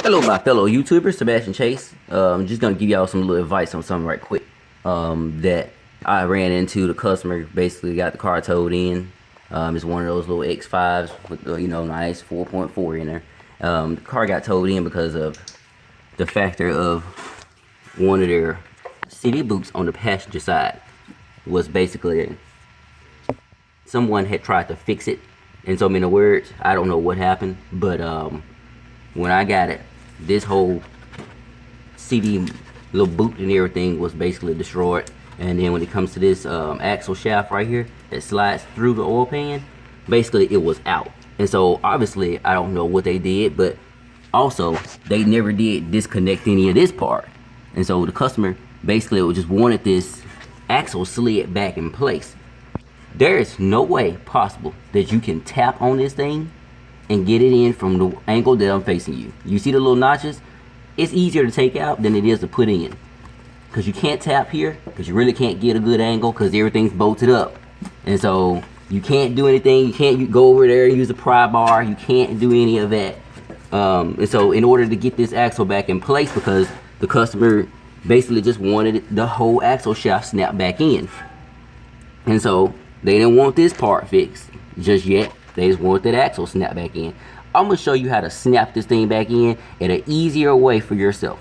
Hello, my fellow YouTubers, Sebastian Chase. I'm just gonna give y'all some little advice on something right quick. That I ran into. The customer basically got the car towed in. It's one of those little X5s with the, nice 4.4 in there. The car got towed in because of the factor of one of their CD boots on the passenger side was basically someone had tried to fix it. In so many words, I don't know what happened, but when I got it, this whole CD little boot and everything was basically destroyed. And then when it comes to this axle shaft right here that slides through the oil pan, basically it was out. And so obviously I don't know what they did, but also they never did disconnect any of this part. And so the customer basically just wanted this axle slid back in place. There is no way possible that you can tap on this thing and get it in from the angle that I'm facing you. You see the little notches? It's easier to take out than it is to put in. Because you can't tap here, because you really can't get a good angle because everything's bolted up. And so you can't do anything. You can't go over there and use a pry bar. You can't do any of that. And so in order to get this axle back in place, because the customer basically just wanted the whole axle shaft snapped back in. And so they didn't want this part fixed just yet. They just want that axle snap back in. I'm gonna show you how to snap this thing back in in an easier way for yourself.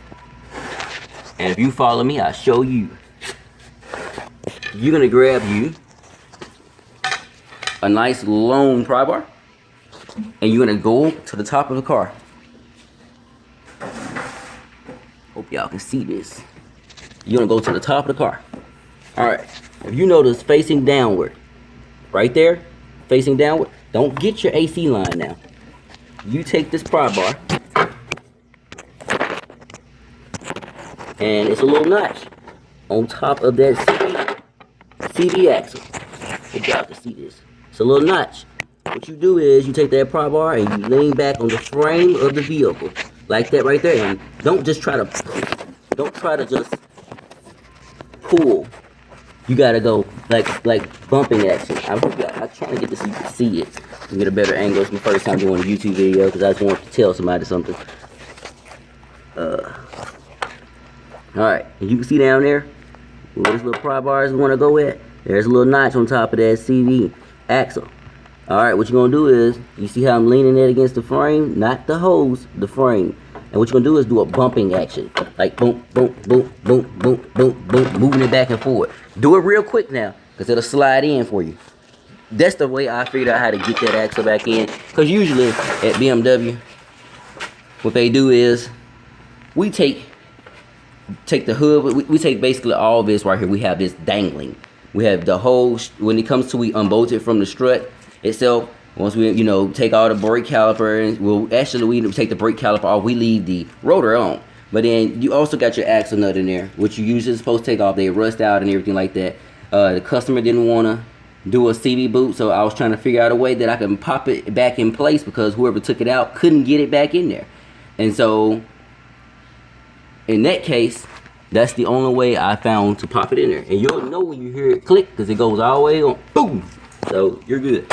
And if you follow me, I'll show you. You're gonna grab you a nice long pry bar, and you're gonna go to the top of the car. Hope y'all can see this. You're gonna go to the top of the car. All right. If you notice facing downward, right there, facing downward, don't get your AC line now. You take this pry bar, and it's a little notch on top of that CD axle. Hope y'all can see this. It's a little notch. What you do is you take that pry bar and you lean back on the frame of the vehicle, like that right there. And don't try to just pull. You gotta go like bumping action. I'm trying to get this so you can see it and get a better angle. It's my first time doing a YouTube video because I just want to tell somebody something. Alright, you can see down there where this little pry bars want to go at. There's a little notch on top of that CD axle. Alright, what you're gonna do is, you see how I'm leaning it against the frame? Not the hose, the frame. And what you're gonna do is do a bumping action. Like boom, boom, boom, boom, boom, boom, boom, moving it back and forth. Do it real quick now, because it'll slide in for you. That's the way I figured out how to get that axle back in. Because usually at BMW, what they do is, we take the hood, we take basically all this right here. We have this dangling. We have the whole, when it comes to we unbolt it from the strut itself. Once we, take all the brake caliper, and we take the brake caliper off, we leave the rotor on. But then you also got your axle nut in there, which you usually supposed to take off. They rust out and everything like that. The customer didn't want to do a CD boot, so I was trying to figure out a way that I can pop it back in place because whoever took it out couldn't get it back in there. And so, in that case, that's the only way I found to pop it in there. And you'll know when you hear it click because it goes all the way on, boom. So, you're good.